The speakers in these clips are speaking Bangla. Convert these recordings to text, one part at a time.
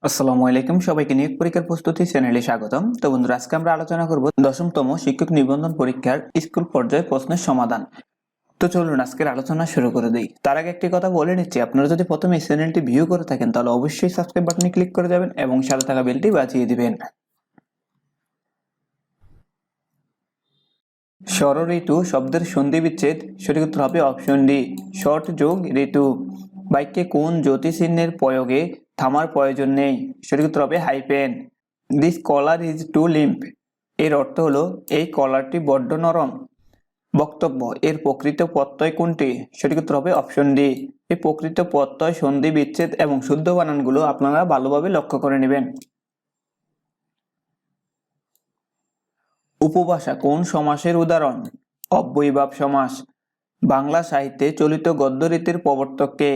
আসসালামু আলাইকুম, সবাইকে নিয়োগ পরীক্ষার প্রস্তুতি চ্যানেলে স্বাগতম। তো বন্ধুরা, আজকে আমরা আলোচনা করব দশমতম শিক্ষক নিবন্ধন পরীক্ষার স্কুল পর্যায়ে প্রশ্নের সমাধান। তো চলুন আজকের আলোচনা শুরু করে দিই। তার আগে একটি কথা বলে নিচ্ছি, আপনারা যদি প্রথমে এই চ্যানেলটি ভিউ করে থাকেন তাহলে অবশ্যই সাবস্ক্রাইব বাটনে ক্লিক করে যাবেন এবং সাথে থাকা বেলটি বাজিয়ে দিবেন। ষড় ঋতু শব্দের সন্ধি বিচ্ছেদ, সঠিক উত্তর হবে অপশন ডি, শর্ট যোগ ঋতু। বাক্যে কোন জ্যোতি চিহ্নের প্রয়োগে থামার প্রয়োজন নেই? সঠিক উত্তর হবে hyphen. This colour is too limp, এর অর্থ হলো এই কলারটি বড্ড নরম। বক্তব্য, এর প্রকৃত প্রত্যয় কোনটি? সঠিক উত্তর হবে অপশন ডি। এই প্রকৃত প্রত্যয়, সন্ধি বিচ্ছেদ এবং শুদ্ধ বানানগুলো আপনারা ভালোভাবে লক্ষ্য করে নেবেন। উপভাষা কোন সমাসের উদাহরণ? অব্যয়ীভাব সমাস। বাংলা সাহিত্যে চলিত গদ্য রীতির প্রবর্তক কে?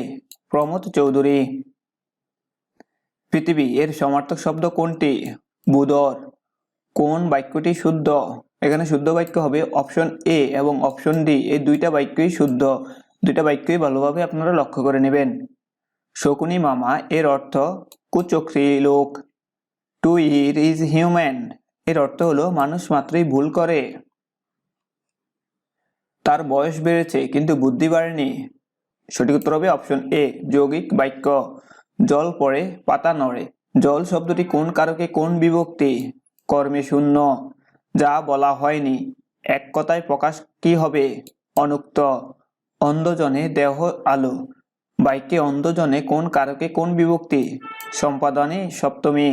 প্রমথ চৌধুরী। পৃথিবী এর সমার্থক শব্দ কোনটি? বুদর। কোন বাক্যটি শুদ্ধ? এখানে শুদ্ধ বাক্য হবে অপশন এ এবং অপশন ডি, এই দুইটা বাক্যই শুদ্ধ। দুইটা বাক্যই ভালোভাবে আপনারা লক্ষ্য করে নেবেন। শকুনি মামা এর অর্থ কুচক্রী লোক। টু ইট ইজ হিউম্যান, এর অর্থ হলো মানুষ মাত্রই ভুল করে। তার বয়স বেড়েছে কিন্তু বুদ্ধি বাড়েনি। সঠিক উত্তর হবে অপশন এ, যৌগিক বাক্য। জল পড়ে পাতা নড়ে, জল শব্দটি কোন কারকে কোন বিভক্তি? কর্মে শূন্য। যা বলা হয়নি, এক কথায় প্রকাশ কি হবে? অনুক্ত। অন্ধজনে দেহ আলো, বাক্যে অন্ধজনে কোন কারকে কোন বিভক্তি? সম্পাদনে সপ্তমী।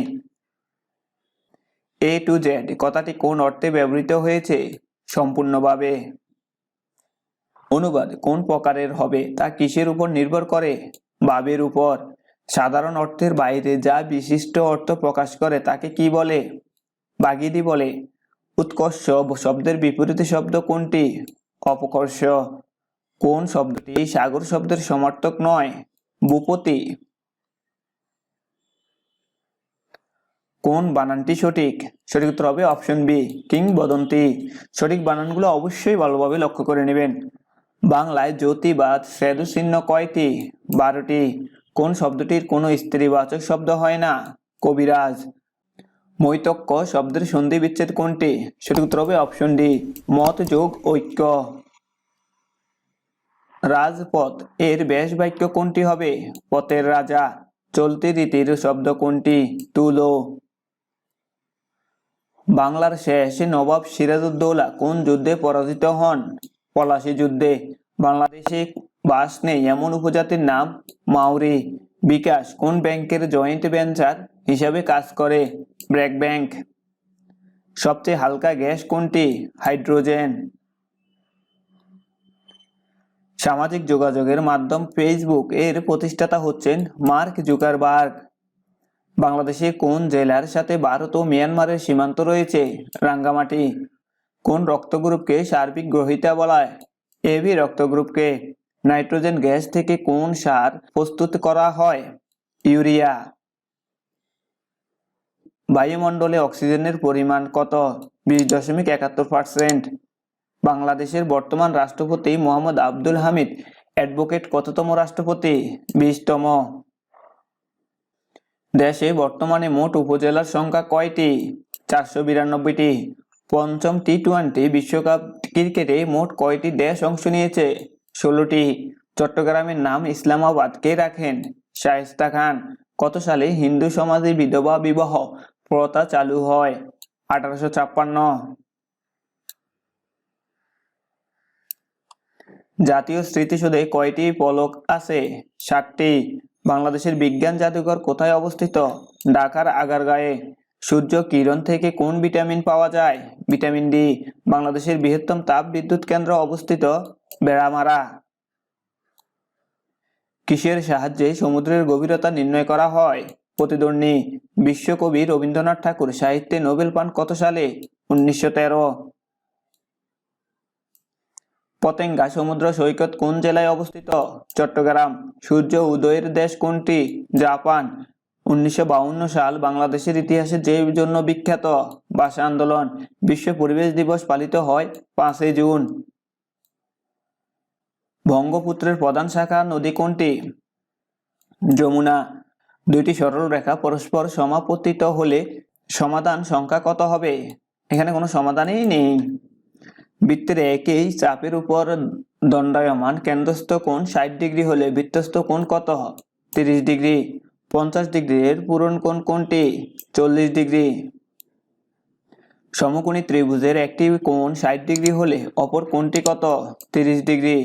এ টু জেড কথাটি কোন অর্থে ব্যবহৃত হয়েছে? সম্পূর্ণভাবে। অনুবাদ কোন প্রকারের হবে তা কিসের উপর নির্ভর করে? ভাবের উপর। সাধারণ অর্থের বাইরে যা বিশিষ্ট অর্থ প্রকাশ করে তাকে কি বলে? বাগিদি বলে। উৎকর্ষ শব্দের বিপরীত শব্দ কোনটি? অপকর্ষ। কোন শব্দটি সাগর শব্দের সমার্থক নয়? ভূপতি। কোন বানানটি সঠিক? সঠিক উত্তর হবে অপশন বি, কিংবদন্তি। সঠিক বানানগুলো অবশ্যই ভালোভাবে লক্ষ্য করে নেবেন। বাংলায় জ্যোতিবাদ শ্রেণী চিহ্ন কয়টি? 12টি। কোন শব্দটির কোনো স্ত্রীবাচক শব্দ হয় না? কবিরাজ। মৈতক্য শব্দের সন্ধি বিচ্ছেদ কোনটি? সঠিক উত্তর হবে অপশন ডি, মত যোগ ঐক্য। রাজপথ এর ব্যাস বাক্য কোনটি হবে? পথের রাজা। চলতি রীতির শব্দ কোনটি? তুলো। বাংলার শেষ নবাব সিরাজউদ্দৌলা কোন যুদ্ধে পরাজিত হন? পলাশী যুদ্ধে। বাংলাদেশে বাস নেই এমন উপজাতির নাম? মাউরি। বিকাশ কোন ব্যাংকের জয়েন্ট ভেঞ্চার হিসাবে কাজ করে? ব্র্যাক ব্যাংক। সবচেয়ে হালকা গ্যাস কোনটি? হাইড্রোজেন। সামাজিক যোগাযোগের মাধ্যম ফেসবুক এর প্রতিষ্ঠাতা হচ্ছেন মার্ক জুকারবার্গ। বাংলাদেশের কোন জেলার সাথে ভারত ও মিয়ানমারের সীমান্ত রয়েছে? রাঙ্গামাটি। কোন রক্তগ্রুপকে সার্বিক গ্রহীতা বলা হয়? এবি রক্তগ্রুপকে। নাইট্রোজেন গ্যাস থেকে কোন সার প্রস্তুত করা হয়? ইউরিয়া। বায়ুমণ্ডলে অক্সিজেনের পরিমাণ কত? 20.71%। বাংলাদেশের বর্তমান রাষ্ট্রপতি মোহাম্মদ আব্দুল হামিদ অ্যাডভোকেট কততম রাষ্ট্রপতি? 20তম। দেশে বর্তমানে মোট উপজেলার সংখ্যা কয়টি? 492টি। পঞ্চম টি-20 বিশ্বকাপ ক্রিকেটে মোট কয়টি দেশ অংশ নিয়েছে? 16টি। চট্টগ্রামের নাম ইসলামাবাদ কে রাখেন? শায়েস্তা খান। কত সালে হিন্দু সমাজে বিধবা বিবাহ প্রথা চালু হয়? 1856। জাতীয় স্মৃতিসৌধে কয়টি ফলক আছে? 7টি। বাংলাদেশের বিজ্ঞান জাদুঘর কোথায় অবস্থিত? ঢাকার আগারগাঁয়ে। সূর্য কিরণ থেকে কোন ভিটামিন পাওয়া যায়? Vitamin D. বাংলাদেশের বৃহত্তম তাপ বিদ্যুৎ কেন্দ্র অবস্থিত? বেড়ামারা। কিসের সাহায্যে সমুদ্রের গভীরতা নির্ণয় করা হয়? প্রতিধ্বনি। বিশ্বকবি রবীন্দ্রনাথ ঠাকুর সাহিত্যে নোবেল পান কত সালে? 1913। পতেঙ্গা সমুদ্র সৈকত কোন জেলায় অবস্থিত? চট্টগ্রাম। সূর্য উদয়ের দেশ কোনটি? জাপান। 1952 সাল বাংলাদেশের ইতিহাসে যে জন্য বিখ্যাত? ভাষা আন্দোলন। বিশ্ব পরিবেশ দিবস পালিত হয় 5 জুন। বঙ্গপুত্রের প্রধান শাখা নদী কোনটি? যমুনা। দুইটি সরল রেখা পরস্পর সমাপতিত হলে সমাধান সংখ্যা কত হবে? এখানে কোনো সমাধানই নেই। বৃত্তের একই চাপের উপর দণ্ডায়মান কেন্দ্রস্থ কোণ 60 ডিগ্রি হলে বৃত্তস্থ কোণ কত? 30 ডিগ্রি। 50 ডিগ্রির পূরণ কোণ কোনটি? 40 ডিগ্রি। সমকোণী ত্রিভুজের একটি কোণ 60 ডিগ্রি হলে অপর কোণটি কত? 30 ডিগ্রি।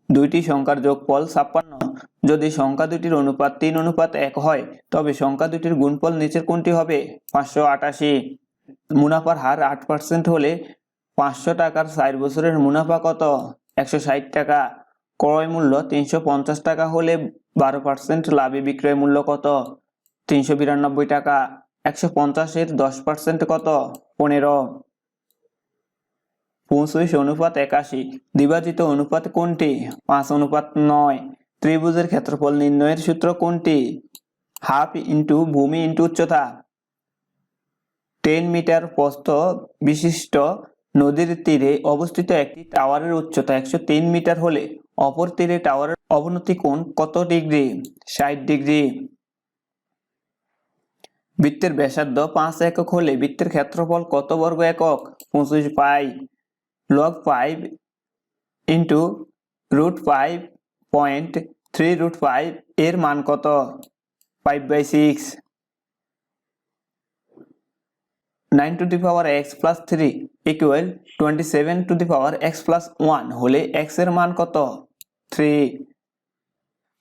দুইটি সংখ্যার যোগফল 56। যদি সংখ্যা দুটির অনুপাত 3:1 হয় তবে সংখ্যা দুটির গুণফল নিচের কোনটি হবে? 588। মুনাফার হার 8% হলে 500 টাকার 4 বছরের মুনাফা কত? 160 টাকা। ক্রয় মূল্য 350 টাকা হলে 12% লাভে বিক্রয় মূল্য কত? 392 টাকা। 150-এর 10% কত? 15। 25:81 দ্বিভাজিত অনুপাত কোনটি? 5:9। ত্রিভুজের ক্ষেত্রফল নির্ণয়ের সূত্র কোনটি? হাফ ইন্টু ভূমি ইন্টু উচ্চতা। 10 মিটার প্রস্থ বিশিষ্ট নদীর তীরে অবস্থিত একটি টাওয়ারের উচ্চতা 103 মিটার হলে অপর তীরে টাওয়ারের অবনতি কোণ কত ডিগ্রি? 60 ডিগ্রি। বৃত্তের ব্যাসার্ধ 5 একক হলে বৃত্তের ক্ষেত্রফল কত বর্গ একক? 25 পাই। log 5 ইন্টু √5.3√5 এর মান কত? 5/6। 9 to the power x plus 3 equal 27 to the power x plus 1 হলে x এর মান কত? 3।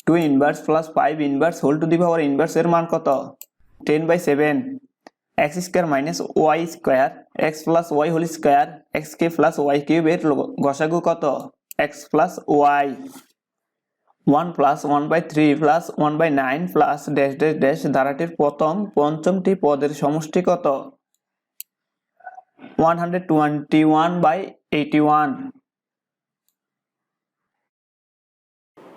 2 inverse plus 5 inverse whole to the power inverse এর মান কত? 10/7। x square minus y square x plus y whole square xk plus y cube এর গসাগু কত? x plus y। 1 plus 1/3 plus 1/9 plus dash dash dash ধারাটির পঞ্চমটি পদের সমষ্টি কত? 121/81।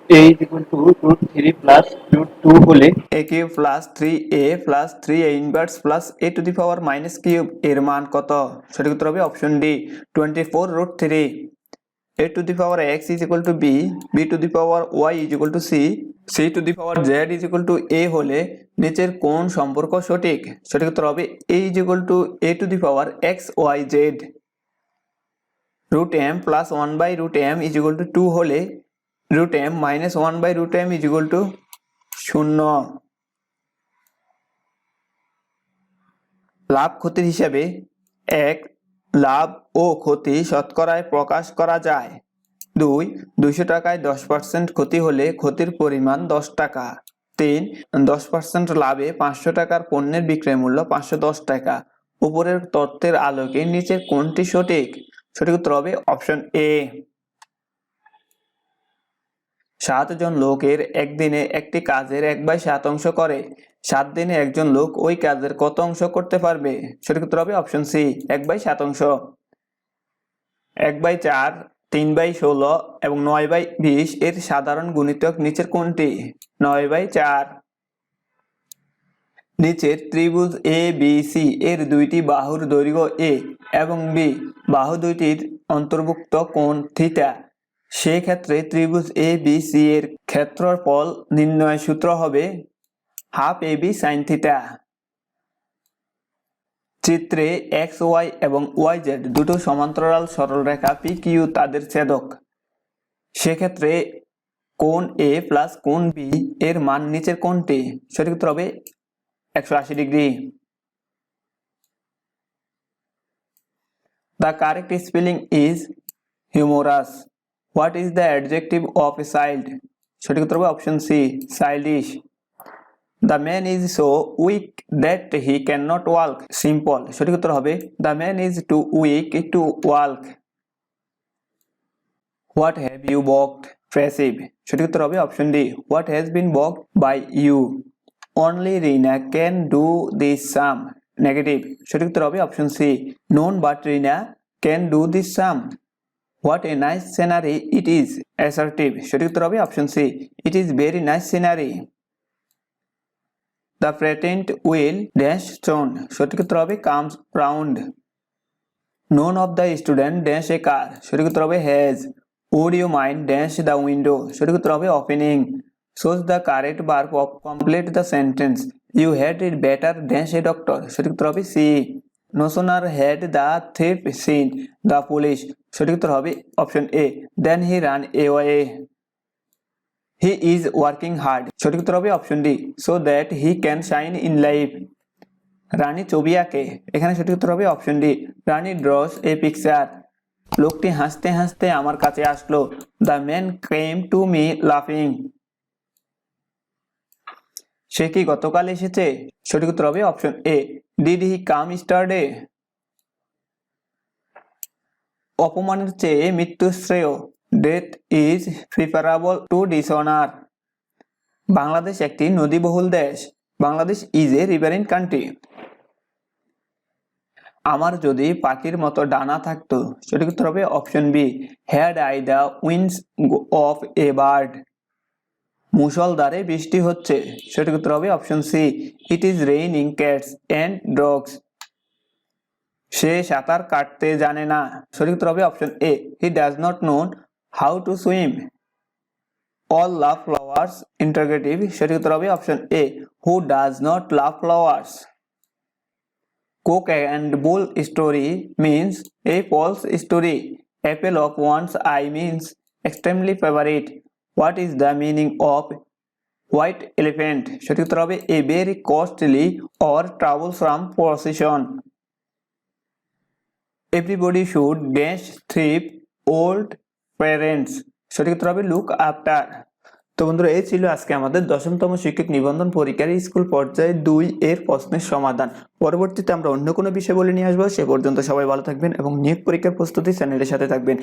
a is equal to √3 plus √2 হলে a cube plus 3a plus 3a inverse plus a to the power minus cube এর মান কত? সঠিক উত্তর হবে option D 24√3। a to the power x is equal to b, b to the power y is equal to c, c to the power z is equal to a হলে নিচের কোন সম্পর্ক সঠিক? সঠিক উত্তর হবে a is equal to a to the power x y z। √m plus 1/√m is equal to 2 হলে √m minus 1/√m is equal to 0। লাভ ক্ষতির হিসাবে এক লাভ ও ক্ষতি শতকরায় প্রকাশ করা যায়। 2 200 টাকায় 10% ক্ষতি হলে ক্ষতির পরিমাণ 10 টাকা। 3 10% লাভে 500 টাকার পণ্যের বিক্রয় মূল্য 510 টাকা। উপরের তথ্যের আলোকে নিচের কোনটি সঠিক? সঠিক উত্তর হবে অপশন এ। 7 জন লোকের একদিনে একটি কাজের 1/7 অংশ করে। 7 দিনে একজন লোক ওই কাজের কত অংশ করতে পারবে? সঠিক উত্তর হবে অপশন সি 1/7 অংশ। 1/4 3/16 এবং 9/20 এর সাধারণ গুণিতক নিচের কোনটি? 9/4। নিচের ত্রিভুজ এ বি সি এর দুইটি বাহুর দৈর্ঘ্য এ এবং বি বাহু দুইটির অন্তর্ভুক্ত কোণ থিটা। সেই ক্ষেত্রে ত্রিভুজ এ বি সি এর ক্ষেত্রফল নির্ণয় সূত্র হবে half A B sine theta. চিত্রে এক্স ওয়াই এবং ওয়াই জেড দুটো সমান্তরাল সরলরেখা পি কিউ তাদের ছেদক। সেক্ষেত্রে কোণ এ প্লাস কোণ বি এর মান নিচের কোণটি? সঠিক উত্তর হবে 180 degree. The correct spelling is humorous. What is the adjective of a child? সঠিক উত্তর হবে option c childish. The man is so weak that he cannot walk. Simple. সঠিক উত্তর হবে the man is too weak to walk. What have you bought? Passive. সঠিক উত্তর হবে option D what has been bought by you. Only Rina can do this sum. Negative. সঠিক উত্তর হবে option c none but Rina can do this sum. What a nice scenery it is. Assertive. সঠিক উত্তর হবে option c it is very nice scenery. The patent will dash stone. সঠিক উত্তর হবে comes round. None of the student dash a car. সঠিক উত্তর হবে has. Would you mind dash the window? সঠিক উত্তর হবে opening. shows the correct verb of complete the sentence. You had it better than a doctor. সঠিক উত্তর হবে C. No sooner had the thief seen the police. সঠিক উত্তর হবে option A. Then he ran away. He is working hard. সঠিক উত্তর হবে option D. So that he can shine in life. রানী ছবি আঁকে। এখানে সঠিক উত্তর হবে option D. Rani draws a picture. লোকটি হাসতে হাসতে আমার কাছে আসলো। The man came to me laughing. সে কি গতকাল এসেছে? সঠিক উত্তর হবে option A. Did he come yesterday? অপমানের চেয়ে মৃত্যু শ্রেয়। Death is preferable to dishonor. Bangladesh একটি নদীবহুল দেশ। Bangladesh is a riverine country. আমার যদি পাখির মতো ডানা থাকতো। সঠিক উত্তর হবে option b. Had I the wings of a bird. মুষলধারে বৃষ্টি হচ্ছে। সঠিক উত্তর হবে option c. It is raining cats and dogs. সে সাঁতার কাটতে জানে না। সঠিক উত্তর হবে option a. He does not know how to swim. All love flowers interrogative. সঠিক উত্তর হবে option A. Who does not love flowers? Cock and bull story means a false story. Apple of one's eye means extremely favorite. What is the meaning of white elephant? সঠিক উত্তর হবে a very costly or troublesome procession. Everybody should dash thrift old parents. সঠিক উত্তর হবে look after. তো বন্ধুরা, এই ছিল আজকে আমাদের 10তম শিক্ষক নিবন্ধন পরীক্ষার স্কুল পর্যায়ে 2 এর প্রশ্নের সমাধান। পরবর্তীতে আমরা অন্য কোনো বিষয় বলে নিয়ে আসবো। সে পর্যন্ত সবাই ভালো থাকবেন এবং নিয়োগ পরীক্ষার প্রস্তুতি চ্যানেলের সাথে থাকবেন।